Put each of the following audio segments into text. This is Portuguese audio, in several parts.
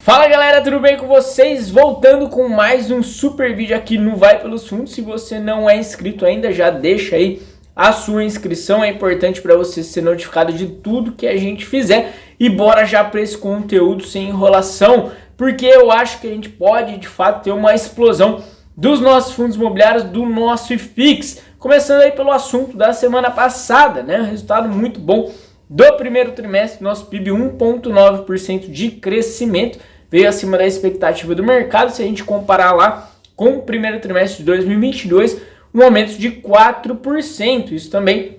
Fala galera, tudo bem com vocês? Voltando com mais um super vídeo aqui no Vai Pelos Fundos. Se você não é inscrito ainda, já deixa aí a sua inscrição, é importante para você ser notificado de tudo que a gente fizer. E bora já para esse conteúdo sem enrolação, porque eu acho que a gente pode de fato ter uma explosão dos nossos fundos imobiliários, do nosso IFIX. Começando aí pelo assunto da semana passada, né? Resultado muito bom do primeiro trimestre, nosso PIB 1,9% de crescimento, veio acima da expectativa do mercado. Se a gente comparar lá com o primeiro trimestre de 2022, um aumento de 4%. Isso também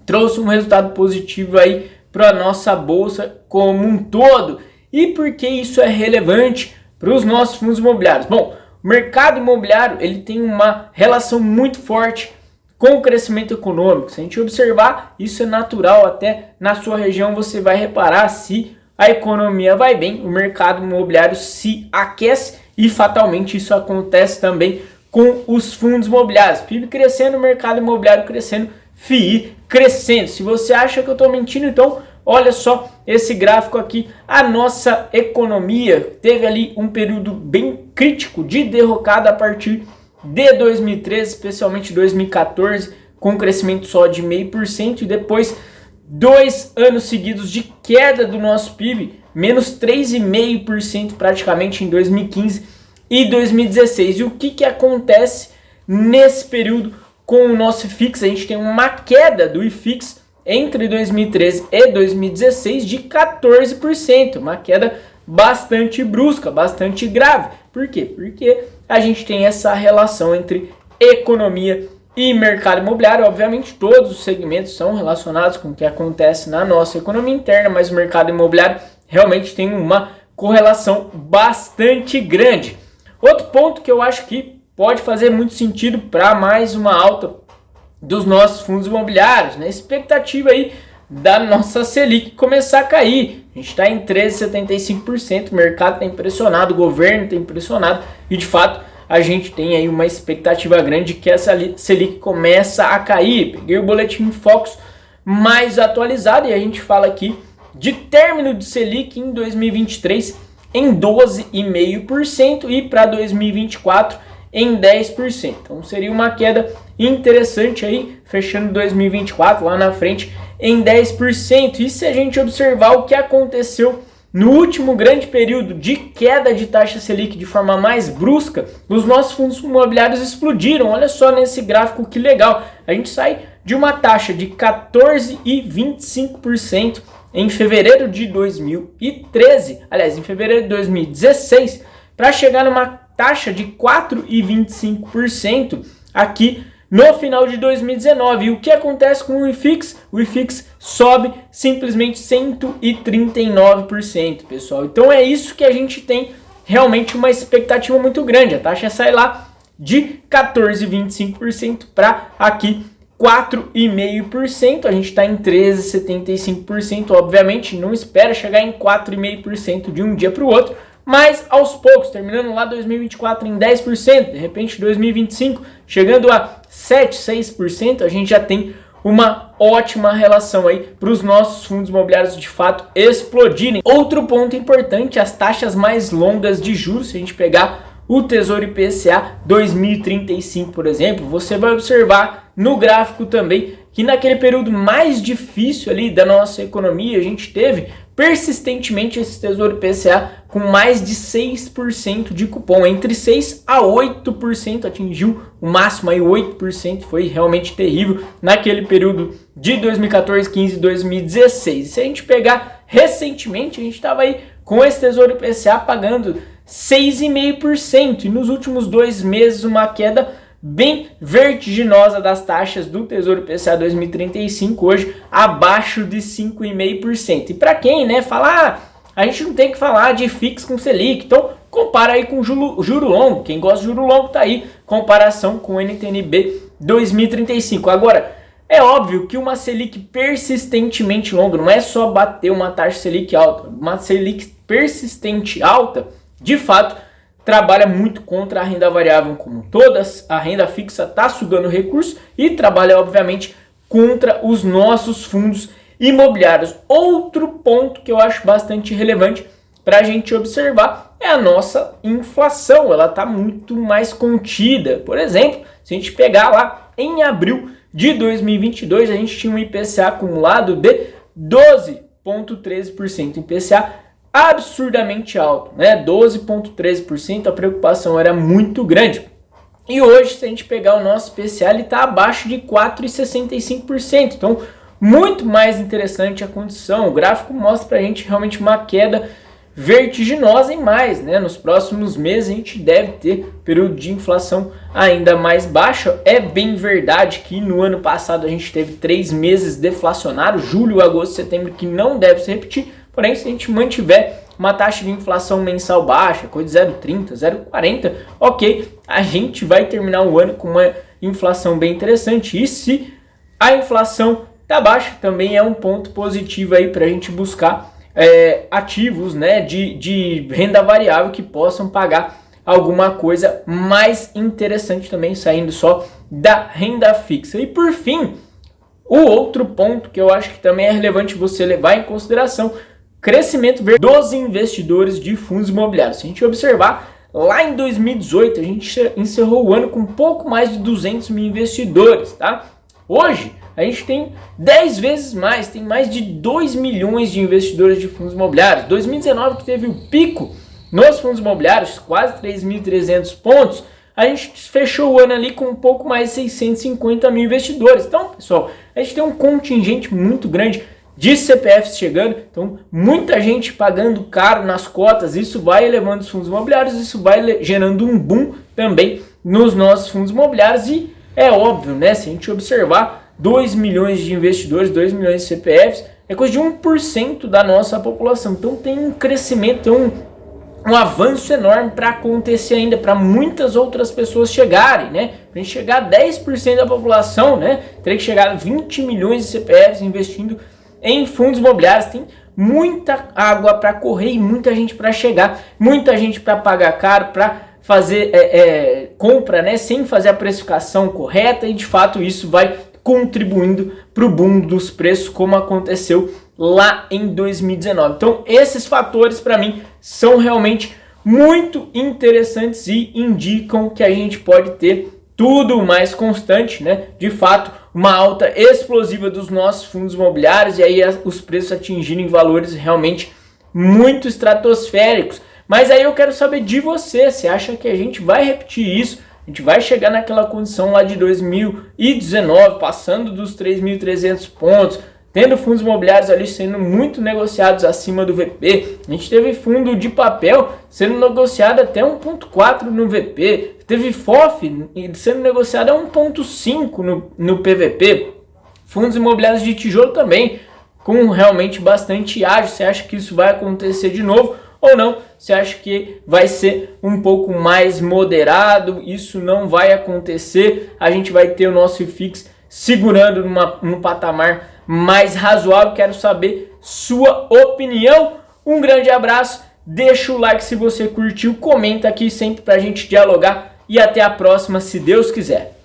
trouxe um resultado positivo aí para a nossa bolsa como um todo. E por que isso é relevante para os nossos fundos imobiliários? Bom, o mercado imobiliário ele tem uma relação muito forte com o crescimento econômico. Se a gente observar, isso é natural, até na sua região você vai reparar, se a economia vai bem, o mercado imobiliário se aquece e fatalmente isso acontece também com os fundos imobiliários. PIB crescendo, mercado imobiliário crescendo, FII crescendo. Se você acha que eu estou mentindo, então olha só esse gráfico aqui. A nossa economia teve ali um período bem crítico de derrocada a partir de 2013, especialmente 2014, com crescimento só de 0,5%, e depois 2 anos seguidos de queda do nosso PIB, menos 3,5% praticamente em 2015 e 2016. E o que acontece nesse período com o nosso IFIX? A gente tem uma queda do IFIX entre 2013 e 2016 de 14%, uma queda bastante brusca, bastante grave. Por quê? Porque a gente tem essa relação entre economia e mercado imobiliário. Obviamente todos os segmentos são relacionados com o que acontece na nossa economia interna, mas o mercado imobiliário realmente tem uma correlação bastante grande. Outro ponto que eu acho que pode fazer muito sentido para mais uma alta dos nossos fundos imobiliários, né? Expectativa aí da nossa Selic começar a cair. A gente está em 13,75%, o mercado está impressionado, o governo está impressionado e de fato a gente tem aí uma expectativa grande que essa Selic começa a cair. Peguei o boletim Focus mais atualizado e a gente fala aqui de término de Selic em 2023 em 12,5% e para 2024 em 10%. Então seria uma queda interessante aí, fechando 2024 lá na frente em 10%. E se a gente observar o que aconteceu no último grande período de queda de taxa Selic de forma mais brusca, os nossos fundos imobiliários explodiram. Olha só nesse gráfico que legal. A gente sai de uma taxa de 14,25% em fevereiro de 2013, aliás, em fevereiro de 2016, para chegar numa taxa de 4,25% aqui no final de 2019. E o que acontece com o IFIX? O IFIX sobe simplesmente 139%, pessoal. Então é isso que a gente tem realmente uma expectativa muito grande. A taxa sai lá de 14,25% para aqui 4,5%. A gente está em 13,75%. Obviamente não espera chegar em 4,5% de um dia para o outro, mas aos poucos, terminando lá 2024 em 10%, de repente 2025 chegando a 7, 6%, a gente já tem uma ótima relação aí para os nossos fundos imobiliários de fato explodirem. Outro ponto importante, as taxas mais longas de juros. Se a gente pegar o Tesouro IPCA 2035, por exemplo, você vai observar no gráfico também que naquele período mais difícil ali da nossa economia, a gente teve persistentemente esse Tesouro IPCA com mais de 6% de cupom, entre 6 a 8%, atingiu o máximo aí 8%, foi realmente terrível naquele período de 2014, 15 e 2016. Se a gente pegar recentemente, a gente estava aí com esse Tesouro IPCA pagando 6,5% e nos últimos 2 meses uma queda bem vertiginosa das taxas do Tesouro IPCA 2035, hoje abaixo de 5,5%. E para quem, né, fala, a gente não tem que falar de FIX com Selic, então compara aí com juro longo. Quem gosta de juro longo tá aí, comparação com o NTN-B 2035. Agora, é óbvio que uma Selic persistentemente longa, não é só bater uma taxa Selic alta, uma Selic persistente alta, de fato, trabalha muito contra a renda variável como todas. A renda fixa está sugando recursos e trabalha, obviamente, contra os nossos fundos imobiliários. Outro ponto que eu acho bastante relevante para a gente observar é a nossa inflação, ela está muito mais contida. Por exemplo, se a gente pegar lá em abril de 2022, a gente tinha um IPCA acumulado de 12,13%, IPCA absurdamente alto, né? 12,13%, a preocupação era muito grande. E hoje, se a gente pegar o nosso IPCA, ele está abaixo de 4,65%, então muito mais interessante a condição. O gráfico mostra para a gente realmente uma queda vertiginosa em mais, né? Nos próximos meses a gente deve ter período de inflação ainda mais baixa. É bem verdade que no ano passado a gente teve 3 meses deflacionários, julho, agosto, setembro, que não deve se repetir, porém se a gente mantiver uma taxa de inflação mensal baixa, coisa de 0,30, 0,40, ok, a gente vai terminar o ano com uma inflação bem interessante. E se a inflação tá baixa, também é um ponto positivo aí para a gente buscar ativos, né, de renda variável que possam pagar alguma coisa mais interessante também, saindo só da renda fixa. E por fim, o outro ponto que eu acho que também é relevante você levar em consideração: crescimento dos investidores de fundos imobiliários. Se a gente observar, lá em 2018 a gente encerrou o ano com um pouco mais de 200 mil investidores, tá? Hoje a gente tem 10 vezes mais, tem mais de 2 milhões de investidores de fundos imobiliários. 2019, que teve o pico nos fundos imobiliários, quase 3.300 pontos, a gente fechou o ano ali com um pouco mais de 650 mil investidores. Então, pessoal, a gente tem um contingente muito grande de CPFs chegando, então muita gente pagando caro nas cotas. Isso vai elevando os fundos imobiliários, isso vai gerando um boom também nos nossos fundos imobiliários. E é óbvio, né, se a gente observar, 2 milhões de investidores, 2 milhões de CPFs, é coisa de 1% da nossa população. Então tem um crescimento, tem um avanço enorme para acontecer ainda, para muitas outras pessoas chegarem, né? Para a gente chegar a 10% da população, né, teria que chegar a 20 milhões de CPFs investindo em fundos imobiliários. Tem muita água para correr e muita gente para chegar, muita gente para pagar caro, para fazer compra, né, sem fazer a precificação correta, e de fato isso vai contribuindo para o boom dos preços, como aconteceu lá em 2019. Então esses fatores para mim são realmente muito interessantes e indicam que a gente pode ter tudo mais constante, né? De fato, uma alta explosiva dos nossos fundos imobiliários, e aí os preços atingirem valores realmente muito estratosféricos. Mas aí eu quero saber de você, você acha que a gente vai repetir isso? A gente vai chegar naquela condição lá de 2019, passando dos 3.300 pontos, tendo fundos imobiliários ali sendo muito negociados acima do VP. A gente teve fundo de papel sendo negociado até 1,4 no VP. Teve FOF sendo negociado a 1,5 no PVP. Fundos imobiliários de tijolo também, com realmente bastante ágio. Você acha que isso vai acontecer de novo ou não? Você acha que vai ser um pouco mais moderado? Isso não vai acontecer. A gente vai ter o nosso IFIX segurando num patamar mais razoável. Quero saber sua opinião. Um grande abraço, deixa o like se você curtiu, comenta aqui sempre pra gente dialogar e até a próxima, se Deus quiser.